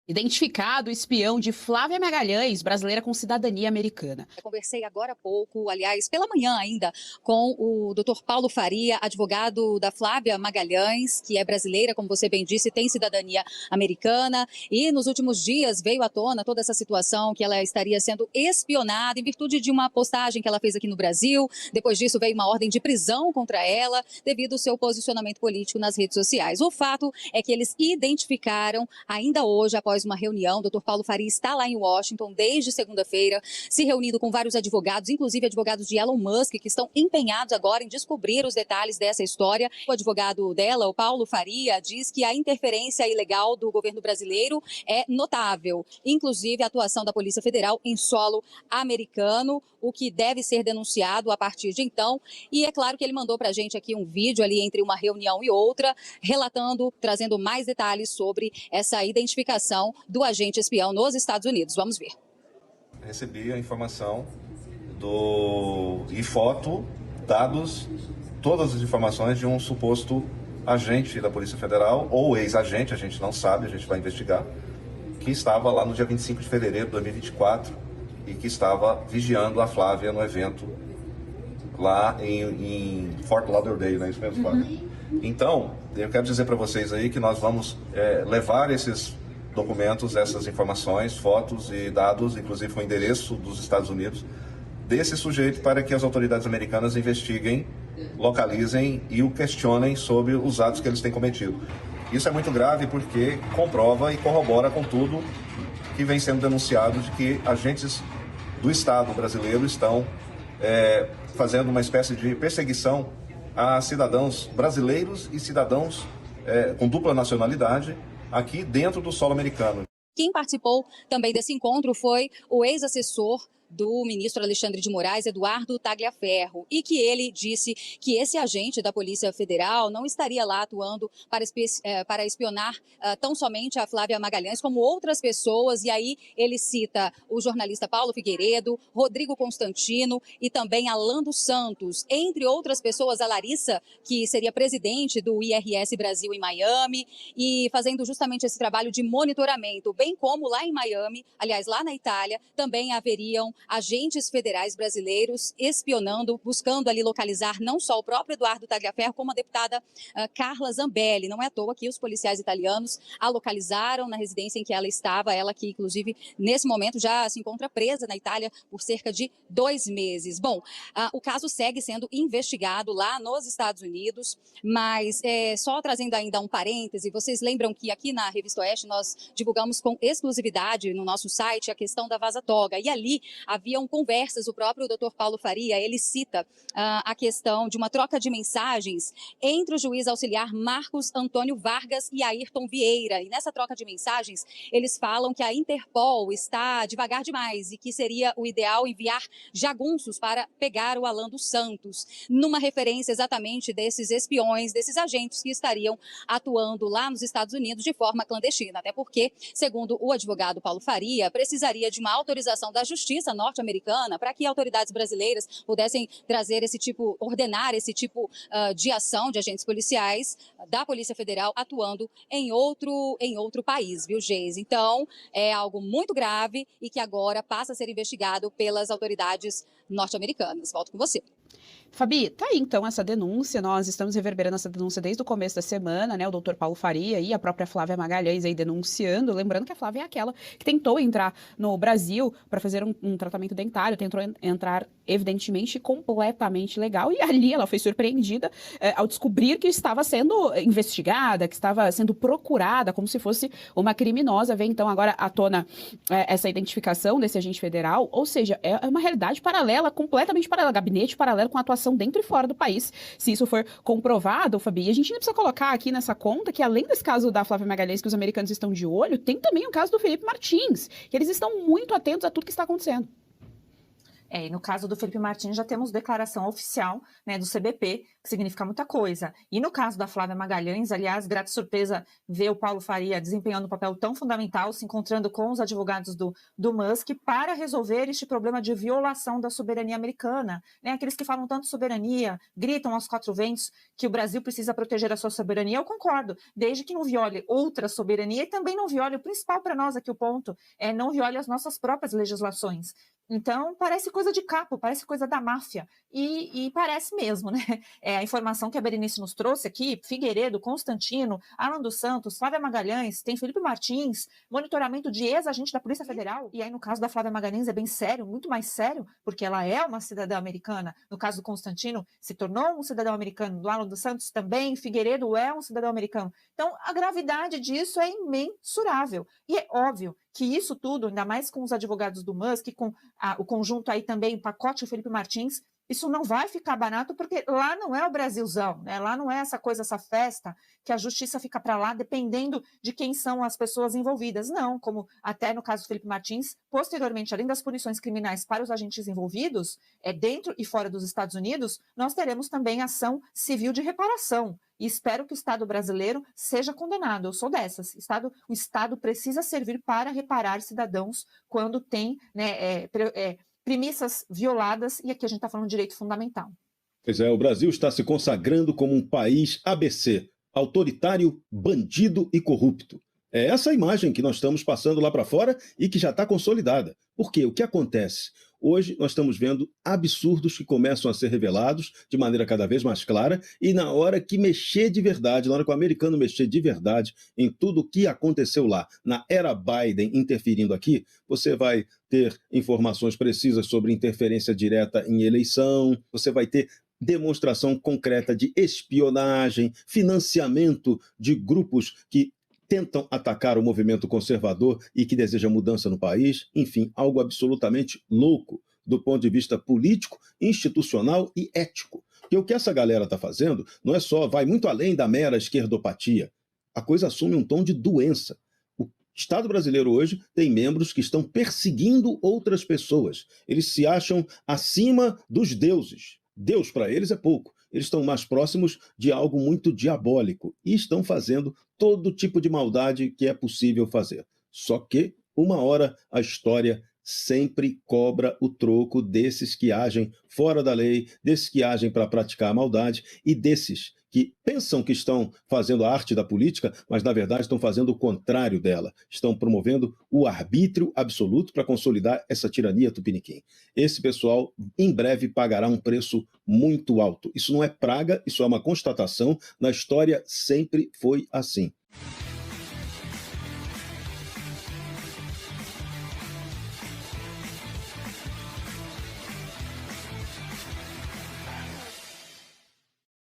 Identificado o espião de Flávia Magalhães, brasileira com cidadania americana. Eu conversei agora há pouco, aliás, pela manhã ainda, com o Dr. Paulo Faria, advogado da Flávia Magalhães, que é brasileira, como você bem disse, tem cidadania americana. E nos últimos dias veio à tona toda essa situação que ela estaria sendo espionada em virtude de uma postagem que ela fez aqui no Brasil. Depois disso veio uma ordem de prisão contra ela devido ao seu posicionamento político nas redes sociais. O fato é que eles identificaram ainda hoje, após uma reunião, o Dr. Paulo Faria está lá em Washington desde segunda-feira, se reunindo com vários advogados, inclusive advogados de Elon Musk, que estão empenhados agora em descobrir os detalhes dessa história. O advogado dela, o Paulo Faria, diz que a interferência ilegal do governo brasileiro é notável, inclusive a atuação da Polícia Federal em solo americano, o que deve ser denunciado a partir de então. E é claro que ele mandou para a gente aqui um vídeo ali entre uma reunião e outra, relatando, trazendo mais detalhes sobre essa identificação do agente espião nos Estados Unidos. Vamos ver. Recebi a informação e foto, dados, todas as informações de um suposto agente da Polícia Federal, ou ex-agente, a gente não sabe, a gente vai investigar, que estava lá no dia 25 de fevereiro de 2024 e que estava vigiando a Flávia no evento lá em Fort Lauderdale, né? Isso mesmo, Flávia? Então, eu quero dizer para vocês aí que nós vamos levar esses documentos, essas informações, fotos e dados, inclusive com o endereço dos Estados Unidos, desse sujeito para que as autoridades americanas investiguem, localizem e o questionem sobre os atos que eles têm cometido. Isso é muito grave porque comprova e corrobora com tudo que vem sendo denunciado de que agentes do Estado brasileiro estão fazendo uma espécie de perseguição a cidadãos brasileiros e cidadãos com dupla nacionalidade aqui dentro do solo americano. Quem participou também desse encontro foi o ex-assessor do ministro Alexandre de Moraes, Eduardo Tagliaferro, e que ele disse que esse agente da Polícia Federal não estaria lá atuando para espionar tão somente a Flávia Magalhães, como outras pessoas, e aí ele cita o jornalista Paulo Figueiredo, Rodrigo Constantino e também Alan dos Santos, entre outras pessoas, a Larissa, que seria presidente do IRS Brasil em Miami, e fazendo justamente esse trabalho de monitoramento, bem como lá em Miami, aliás, lá na Itália, também haveriam agentes federais brasileiros espionando, buscando ali localizar não só o próprio Eduardo Tagliaferro, como a deputada Carla Zambelli. Não é à toa que os policiais italianos a localizaram na residência em que ela estava, ela que inclusive nesse momento já se encontra presa na Itália por cerca de 2 meses. Bom, o caso segue sendo investigado lá nos Estados Unidos, mas só trazendo ainda um parêntese, vocês lembram que aqui na Revista Oeste nós divulgamos com exclusividade no nosso site a questão da vaza-toga, e ali haviam conversas, o próprio Dr. Paulo Faria, ele cita a questão de uma troca de mensagens entre o juiz auxiliar Marcos Antônio Vargas e Ayrton Vieira. E nessa troca de mensagens, eles falam que a Interpol está devagar demais e que seria o ideal enviar jagunços para pegar o Alan dos Santos, numa referência exatamente desses espiões, desses agentes que estariam atuando lá nos Estados Unidos de forma clandestina. Até porque, segundo o advogado Paulo Faria, precisaria de uma autorização da Justiça norte-americana para que autoridades brasileiras pudessem trazer ordenar esse tipo de ação de agentes policiais da Polícia Federal atuando em outro país, viu, Geise? Então, é algo muito grave e que agora passa a ser investigado pelas autoridades norte-americanas. Volto com você. Fabi, tá aí então essa denúncia, nós estamos reverberando essa denúncia desde o começo da semana, né, o doutor Paulo Faria e a própria Flávia Magalhães aí denunciando, lembrando que a Flávia é aquela que tentou entrar no Brasil para fazer um tratamento dentário, tentou entrar evidentemente completamente legal, e ali ela foi surpreendida ao descobrir que estava sendo investigada, que estava sendo procurada como se fosse uma criminosa. Vem então agora à tona essa identificação desse agente federal, ou seja, é uma realidade paralela, completamente paralela, gabinete paralelo com atuação dentro e fora do país. Se isso for comprovado, Fabi, e a gente ainda precisa colocar aqui nessa conta que além desse caso da Flávia Magalhães que os americanos estão de olho, tem também o caso do Felipe Martins, que eles estão muito atentos a tudo que está acontecendo. E no caso do Felipe Martins já temos declaração oficial, né, do CBP, que significa muita coisa. E no caso da Flávia Magalhães, aliás, grata surpresa ver o Paulo Faria desempenhando um papel tão fundamental, se encontrando com os advogados do Musk para resolver este problema de violação da soberania americana. Né? Aqueles que falam tanto soberania, gritam aos quatro ventos que o Brasil precisa proteger a sua soberania, eu concordo, desde que não viole outra soberania e também não viole, o principal para nós aqui o ponto, não viole as nossas próprias legislações. Então, parece coisa de capo, parece coisa da máfia. E parece mesmo, né? A informação que a Berenice nos trouxe aqui, Figueiredo, Constantino, Alan dos Santos, Flávia Magalhães, tem Felipe Martins, monitoramento de ex-agente da Polícia Federal. E aí, no caso da Flávia Magalhães, é bem sério, muito mais sério, porque ela é uma cidadã americana. No caso do Constantino, se tornou um cidadão americano. Do Alan dos Santos também, Figueiredo é um cidadão americano. Então, a gravidade disso é imensurável. E é óbvio que isso tudo, ainda mais com os advogados do Musk, com o conjunto aí também, o pacote Felipe Martins, isso não vai ficar barato, porque lá não é o Brasilzão, né? Lá não é essa coisa, essa festa, que a justiça fica para lá dependendo de quem são as pessoas envolvidas. Não, como até no caso do Felipe Martins, posteriormente, além das punições criminais para os agentes envolvidos, dentro e fora dos Estados Unidos, nós teremos também ação civil de reparação. E espero que o Estado brasileiro seja condenado. Eu sou dessas. O Estado precisa servir para reparar cidadãos quando tem, né, premissas violadas, e aqui a gente está falando de direito fundamental. Pois é, o Brasil está se consagrando como um país ABC, autoritário, bandido e corrupto. É essa a imagem que nós estamos passando lá para fora e que já está consolidada. Por quê? O que acontece? Hoje nós estamos vendo absurdos que começam a ser revelados de maneira cada vez mais clara, e na hora que mexer de verdade, na hora que o americano mexer de verdade em tudo o que aconteceu lá, na era Biden interferindo aqui, você vai ter informações precisas sobre interferência direta em eleição, você vai ter demonstração concreta de espionagem, financiamento de grupos que tentam atacar o movimento conservador e que deseja mudança no país, enfim, algo absolutamente louco do ponto de vista político, institucional e ético. E o que essa galera está fazendo não é só, vai muito além da mera esquerdopatia. A coisa assume um tom de doença. O Estado brasileiro hoje tem membros que estão perseguindo outras pessoas. Eles se acham acima dos deuses. Deus para eles é pouco. Eles estão mais próximos de algo muito diabólico e estão fazendo todo tipo de maldade que é possível fazer. Só que, uma hora, a história sempre cobra o troco desses que agem fora da lei, desses que agem para praticar a maldade e desses que pensam que estão fazendo a arte da política, mas na verdade estão fazendo o contrário dela. Estão promovendo o arbítrio absoluto para consolidar essa tirania tupiniquim. Esse pessoal, em breve, pagará um preço muito alto. Isso não é praga, isso é uma constatação. Na história sempre foi assim.